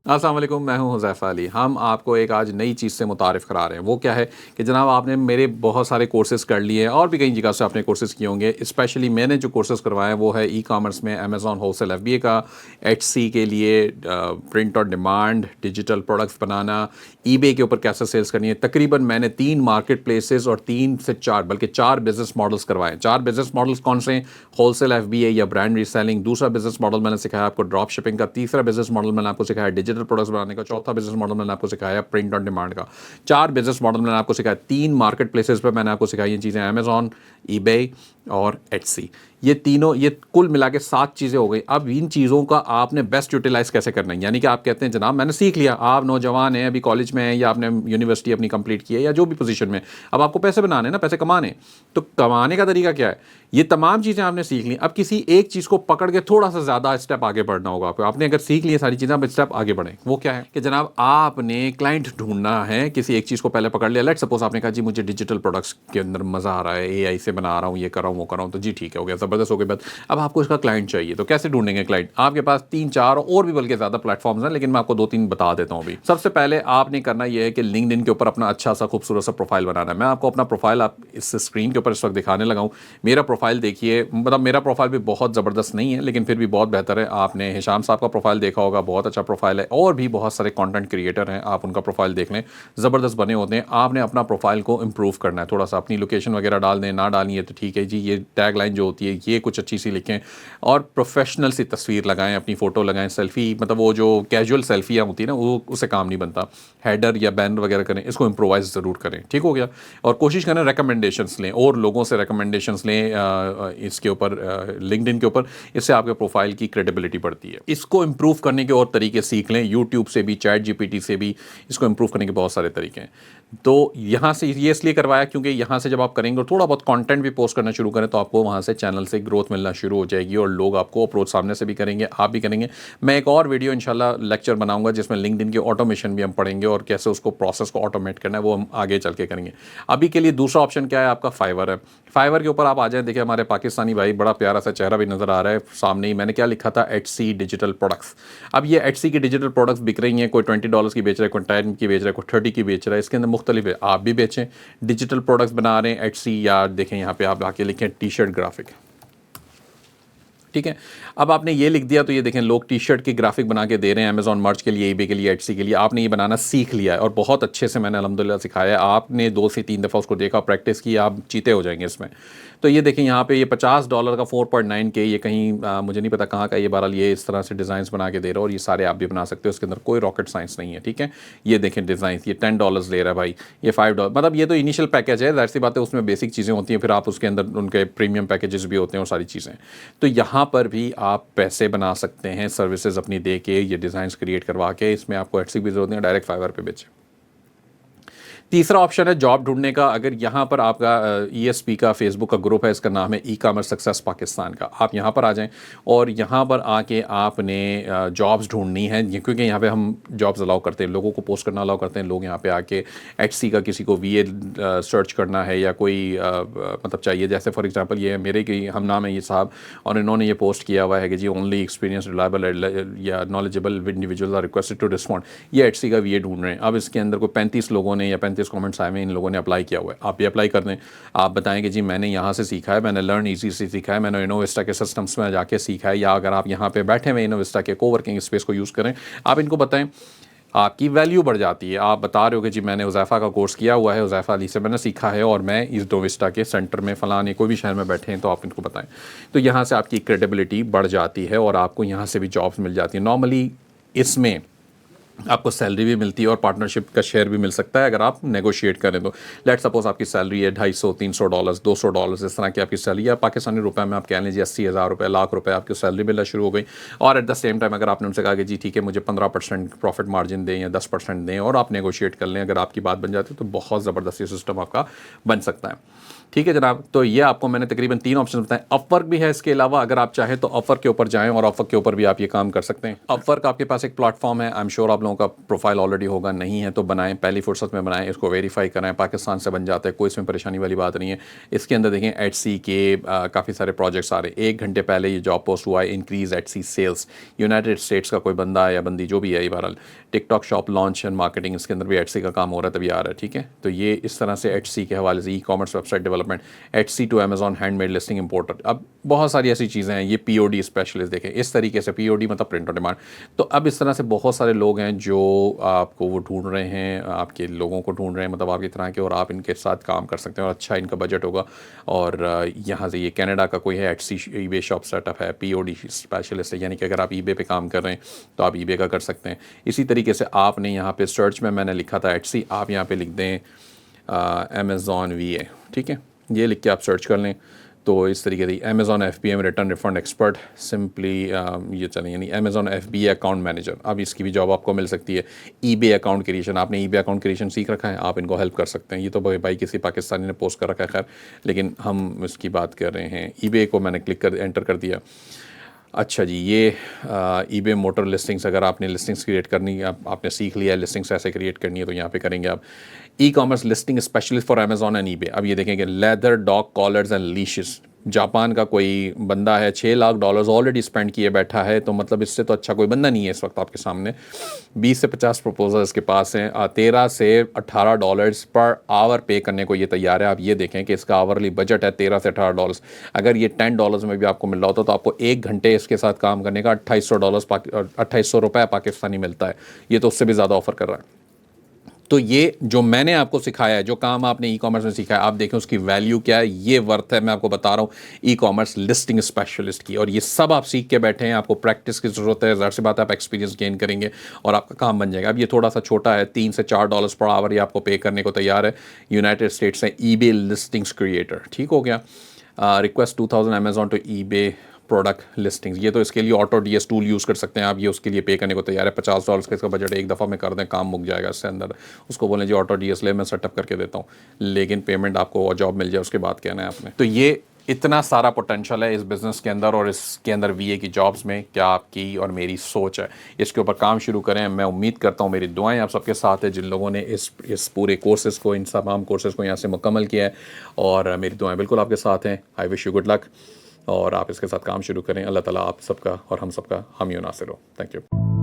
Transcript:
अस्सलाम वालेकुम, मैं हूं हुज़ैफ़ा अली। हम आपको एक आज नई चीज़ से मुतारिफ़ करा रहे हैं। वो क्या है कि जनाब आपने मेरे बहुत सारे कोर्सेज़ कर लिए हैं और भी कई जगह से आपने कोर्सेज़ किए होंगे। स्पेशली मैंने जो कोर्सेज़ करवाए हैं वो है ई-कॉमर्स में अमेज़न होलसेल एफबीए का, एटसी के लिए print on demand, digital products banana, eBay के ऊपर कैसे सेल्स करनी है। तकरीबन मैंने 3 मार्केट प्लेसेस और 3 से 4 बल्कि 4 बिज़नेस मॉडल्स करवाए हैं। 4 बिज़नेस मॉडल्स कौन से हैं? होलसेल एफबीए या ब्रांड रीसेलिंग। दूसरा बिज़नेस मॉडल मैंने सिखाया आपको ड्रॉप शिपिंग का। तीसरा बिज़नेस मॉडल मैंने आपको सिखाया डिजिटल प्रोडक्ट्स बनाने का। चौथा बिज़नेस मॉडल मैंने आपको सिखाया प्रिंट ऑन डिमांड का। 4 बिज़नेस मॉडल मैंने आपको सिखाया। 3 मार्केट प्लेसेस पे मैंने आपको सिखाई ये चीज़ें, अमेज़न, ईबे और एटसी। ये तीनों, ये कुल मिला के 7 चीज़ें हो गई। अब इन चीज़ों का आपने बेस्ट यूटिलाइज़ कैसे करना है? यानी कि आप कहते हैं जनाब मैंने सीख लिया, आप नौजवान हैं, अभी कॉलेज में हैं या आपने यूनिवर्सिटी अपनी कंप्लीट की है या जो भी पोजीशन में, अब आपको पैसे बनाने हैं ना, पैसे कमाने हैं। तो कमाने का तरीका क्या है? ये तमाम चीज़ें आपने सीख ली। अब किसी एक चीज़ को पकड़ के थोड़ा सा ज़्यादा स्टेप आगे बढ़ना होगा आपको। आपने अगर सीख ली सारी चीज़ें, अब स्टेप आगे बढ़ें। वो क्या है कि जनाब आपने क्लाइंट ढूंढना है। किसी एक चीज़ को पहले पकड़ लिया। लेट्स सपोज आपने कहा जी मुझे डिजिटल प्रोडक्ट्स के अंदर मज़ा आ रहा है, एआई से बना रहा हूँ, ये कर रहा हूँ, वो कर रहा हूँ, तो जी ठीक है, हो गया, ज़बरदस्त हो गई बात। अब आपको इसका क्लाइंट चाहिए, तो कैसे ढूंढेंगे क्लाइंट? आपके पास 3-4 और भी बल्कि ज़्यादा प्लेटफॉर्म्स हैं, लेकिन मैं आपको 2-3 बता देता हूँ अभी। सबसे पहले आपने करना यह है कि लिंक्डइन के ऊपर अपना अच्छा सा खूबसूरत सा प्रोफाइल बनाना है। मैं आपको अपना प्रोफाइल आप इस स्क्रीन के ऊपर इस वक्त दिखाने लगा हूँ। मेरा प्रोफाइल देखिए, मतलब मेरा प्रोफाइल भी बहुत ज़बरदस्त नहीं है, लेकिन फिर भी बहुत बेहतर है। आपने हिशाम साहब का प्रोफाइल देखा होगा, बहुत अच्छा प्रोफाइल है। और भी बहुत सारे कंटेंट क्रिएटर हैं, आप उनका प्रोफाइल देख लें, ज़बरदस्त बने होते हैं। आपने अपना प्रोफाइल को इम्प्रूव करना है थोड़ा सा। अपनी लोकेशन वगैरह डाल दें, ना डालनी है तो ठीक है जी। ये टैग लाइन जो होती है ये कुछ अच्छी सी लिखें और प्रोफेशनल सी तस्वीर लगाएं, अपनी फ़ोटो लगाएं। सेल्फ़ी, मतलब वो जो कैजुअल सेल्फियाँ होती है ना, वो उससे काम नहीं बनता। हेडर या बैनर वगैरह करें, इसको इम्प्रोवाइज़ ज़रूर करें, ठीक हो गया। और कोशिश करें रिकमेंडेशंस लें और लोगों से रिकमेंडेशंस लें इसके ऊपर, लिंक्डइन के ऊपर। इससे आपके प्रोफाइल की क्रेडिबिलिटी बढ़ती है। इसको इम्प्रूव करने के और तरीके सीख लें, यूट्यूब से भी, चैट जीपीटी से भी। इसको इम्प्रूव करने के बहुत सारे तरीके हैं। तो यहाँ से ये इसलिए करवाया क्योंकि यहाँ से जब आप करेंगे और थोड़ा बहुत कंटेंट भी पोस्ट करना शुरू करें तो आपको वहाँ से चैनल से ग्रोथ मिलना शुरू हो जाएगी और लोग आपको अप्रोच सामने से भी करेंगे, आप भी करेंगे। मैं एक और वीडियो इंशाल्लाह लेक्चर बनाऊंगा जिसमें लिंक्डइन की ऑटोमेशन भी हम पढ़ेंगे और कैसे उसको प्रोसेस को ऑटोमेट करना है, वो हम आगे चल के करेंगे। अभी के लिए दूसरा ऑप्शन क्या है आपका? फाइवर है। फाइवर के ऊपर आप आ जाएं। देखिए हमारे पाकिस्तानी भाई, बड़ा प्यारा सा चेहरा भी नज़र आ रहा है सामने ही। मैंने क्या लिखा था? Etsy digital products. अब ये एटसी की डिजिटल प्रोडक्ट्स बिक रही हैं। कोई $20 की बेच रहा है, कोई 10 की बेच रहा है, कोई 30 की बेच रहा है। इसके अंदर मुख्तलिफ है, आप भी बेचें। डिजिटल प्रोडक्ट्स बना रहे हैं एटसी, या देखें यहाँ पे आप आके लिखें टी शर्ट ग्राफिक, ठीक है। अब आपने ये लिख दिया तो ये देखें लोग टी शर्ट की ग्राफिक बना के दे रहे हैं अमेजॉन मर्च के लिए, ईबे के लिए, एटसी के लिए। आपने ये बनाना सीख लिया है और बहुत अच्छे से मैंने अल्हम्दुलिल्लाह सिखाया है। आपने 2 से 3 दफ़ा उसको देखा, प्रैक्टिस की, आप चीते हो जाएंगे इसमें। तो ये देखें यहाँ पे ये $50 का 4.9K, ये कहीं मुझे नहीं पता कहाँ का, ये बहरहाल ये इस तरह से डिज़ाइंस बना के दे रहा है और ये सारे आप भी बना सकते हो। इसके अंदर कोई रॉकेट साइंस नहीं है, ठीक है। ये देखें डिज़ाइन, ये $10 ले रहा है भाई, ये $5, मतलब ये तो इनिशियल पैकेज है, ज़ाहिर सी बात है उसमें बेसिक चीज़ें होती हैं, फिर आप उसके अंदर उनके प्रीमियम पैकेजेस भी होते हैं और सारी चीज़ें। तो यहाँ पर भी आप पैसे बना सकते हैं सर्विसेज अपनी दे के, ये डिज़ाइंस क्रिएट करवा के। इसमें आपको एटसी की ज़रूरत नहीं है, डायरेक्ट फाइवर पे बेचें। तीसरा ऑप्शन है जॉब ढूंढने का। अगर यहाँ पर आपका ईएसपी का फेसबुक का ग्रुप है, इसका नाम है ई कॉमर्स सक्सेस पाकिस्तान का, आप यहाँ पर आ जाएं और यहाँ पर आके आपने जॉब्स ढूंढनी है। क्योंकि यहाँ पे हम जॉब्स अलाउ करते हैं, लोगों को पोस्ट करना अलाउ करते हैं। लोग यहाँ पे आके एटसी का किसी को वीए सर्च करना है या कोई मतलब चाहिए, जैसे फॉर एग्जांपल ये मेरे की हम नाम है ये साहब, और इन्होंने ये पोस्ट किया हुआ है कि जी ओनली एक्सपीरियंस रिलायबल या knowledgeable individuals are requested to respond. ये एटसी का वीए ढूंढ रहे हैं। अब इसके अंदर कोई 35 लोगों ने या 35 कमेंट्स आए हुए, इन लोगों ने अप्लाई किया हुआ है। आप भी अप्लाई कर दें। आप बताएं कि जी मैंने यहाँ से सीखा है, मैंने लर्न ईजी से सीखा है, मैंने इनोविस्टा के सिस्टम्स में जाके सीखा है। या अगर आप यहाँ पे बैठे हुए इनोविस्टा के कोवर्किंग स्पेस को यूज़ करें, आप इनको बताएं, आपकी वैल्यू बढ़ जाती है। आप बता रहे हो कि जी मैंने हुज़ैफ़ा का कोर्स किया हुआ है, हुज़ैफ़ा अली से मैंने सीखा है और मैं इस इनोविस्टा के सेंटर में फ़लाने कोई भी शहर में बैठे हैं, तो आप इनको बताएं। तो यहाँ से आपकी क्रेडिबिलिटी बढ़ जाती है और आपको यहाँ से भी जॉब्स मिल जाती है। नॉर्मली इसमें आपको सैलरी भी मिलती है और पार्टनरशिप का शेयर भी मिल सकता है अगर आप नेगोशिएट करें तो। लेट सपोज आपकी सैलरी है $250, $300, $200, इस तरह की आपकी सैलरी है। पाकिस्तानी रुपए में आप कह लीजिए 80,000 रुपये, लाख रुपए आपकी सैलरी मिलना शुरू हो गई। और एट द सेम टाइम अगर आपने उनसे कहा कि जी ठीक है मुझे 15% प्रॉफिट मार्जिन दें या 10% दें और आप नेगोशिएट कर लें, अगर आपकी बात बन जाती है तो बहुत ज़बरदस्त सिस्टम आपका बन सकता है। ठीक है जनाब, तो ये आपको मैंने तकरीबन 3 ऑप्शन बताए। अपवर्क भी है इसके अलावा, अगर आप चाहें तो अपवर्क के ऊपर जाएं और अपवर्क के ऊपर भी आप ये काम कर सकते हैं। अपवर्क आपके पास एक प्लेटफॉर्म है, आई एम श्योर आप लोगों का प्रोफाइल ऑलरेडी होगा, नहीं है तो बनाएं, पहली फुर्सत में बनाएं, इसको वेरीफाई कराएं, पाकिस्तान से बन जाता है, कोई इसमें परेशानी वाली बात नहीं है। इसके अंदर देखें एटसी के काफ़ी सारे प्रोजेक्ट्स आ रहे हैं। 1 घंटे पहले ये जॉब पोस्ट हुआ है, increase Etsy sales, United States का कोई बंदा या बंदी जो भी है, बहरहाल TikTok shop launch and marketing, इसके अंदर भी एटसी का काम हो रहा है, तभी आ रहा है। ठीक है, तो ये इस तरह से एटसी के हवाले से e commerce website development, Etsy to Amazon handmade listing importer, अब बहुत सारी ऐसी चीज़ें हैं। ये पीओडी स्पेशलिस्ट देखें, इस तरीके से पीओडी मतलब प्रिंट ऑन डिमांड। तो अब इस तरह से बहुत सारे लोग हैं जो आपको वो ढूंढ रहे हैं, आपके लोगों को ढूंढ रहे हैं, मतलब आपकी तरह के, और आप इनके साथ काम कर सकते हैं और अच्छा इनका बजट होगा। और यहाँ से ये कनाडा का कोई है, एटसी ईबे शॉप सेटअप है, पीओडी स्पेशलिस्ट है, यानी कि अगर आप ईबे पे काम कर रहे हैं तो आप ईबे का कर सकते हैं। इसी तरीके से आपने यहाँ पे सर्च में मैंने लिखा था एटसी, आप यहाँ पे लिख दें अमेज़ॉन वीए, ठीक है, ये लिख के आप सर्च कर लें तो इस तरीके से अमेज़ॉन FBA में रिटर्न रिफंड एक्सपर्ट सिंपली ये चलें, यानी अमेज़ॉन FBA अकाउंट मैनेजर, अब इसकी भी जॉब आपको मिल सकती है। ईबे अकाउंट क्रिएशन, आपने ईबे अकाउंट क्रिएशन सीख रखा है, आप इनको हेल्प कर सकते हैं। ये तो भाई किसी पाकिस्तानी ने पोस्ट कर रखा है, खैर, लेकिन हम इसकी बात कर रहे हैं। ईबे को मैंने क्लिक कर एंटर कर दिया। अच्छा जी, ये ईबे मोटर लिस्टिंग्स, अगर आपने लिस्टिंग्स क्रिएट करनी है, आपने सीख लिया है लिस्टिंग्स ऐसे क्रिएट करनी है, तो यहाँ पे करेंगे आप e commerce listing specialist for Amazon and eBay. अब ये देखेंगे leather dog collars and leashes, Japan का कोई बंदा है, $6 लाख ऑलरेडी स्पेंड किए बैठा है, तो मतलब इससे तो अच्छा कोई बंदा नहीं है इस वक्त आपके सामने। 20 से 50 प्रपोजल इसके पास हैं, $13 से $18 पर आवर पे करने को ये तैयार है। आप ये देखें कि इसका आवरली बजट है $13 से $18। अगर ये $10 में भी आपको मिल रहा होता तो आपको 1 घंटे इसके साथ काम करने का $2800 पाकिस्तानी मिलता है, ये तो उससे भी ज़्यादा ऑफर कर रहा है। तो ये जो मैंने आपको सिखाया है, जो काम आपने ई कॉमर्स में सीखा है, आप देखें उसकी वैल्यू क्या है, ये वर्थ है। मैं आपको बता रहा हूँ ई कॉमर्स लिस्टिंग स्पेशलिस्ट की, और ये सब आप सीख के बैठे हैं, आपको प्रैक्टिस की ज़रूरत है। ज़ाहिर सी बात है, आप एक्सपीरियंस गेन करेंगे और आपका काम बन जाएगा। अब ये थोड़ा सा छोटा है, $3 से $4 पर आवर ये आपको पे करने को तैयार है। यूनाइटेड स्टेट्स से ईबे लिस्टिंग्स क्रिएटर, ठीक हो गया। Request 2000 Amazon to eBay product listings, ये तो इसके लिए ऑटो डीएस टूल यूज़ कर सकते हैं आप, ये उसके लिए पे करने को तैयार है। $50 का इसका बजट है, एक दफ़ा में कर दें, काम मुक जाएगा इससे अंदर। उसको बोलें जी ऑटो डीएस ले, मैं सेटअप करके देता हूँ, लेकिन पेमेंट आपको जॉब मिल जाए उसके बाद कहना है आपने। तो ये इतना सारा पोटेंशियल है इस बिज़नेस के अंदर, और इसके अंदर वीए की जॉब्स में क्या आपकी और मेरी सोच है, इसके ऊपर काम शुरू करें। मैं उम्मीद करता हूँ, मेरी दुआएं आप सबके साथ है जिन लोगों ने इस पूरे कोर्सेज़ को, इन तमाम कोर्सेज़ को यहाँ से मुकम्मल किया है, और मेरी दुआएं बिल्कुल आपके साथ हैं। I wish you good luck, और आप इसके साथ काम शुरू करें। अल्लाह ताला आप सबका और हम सबका हामी और नासिर हो। Thank you.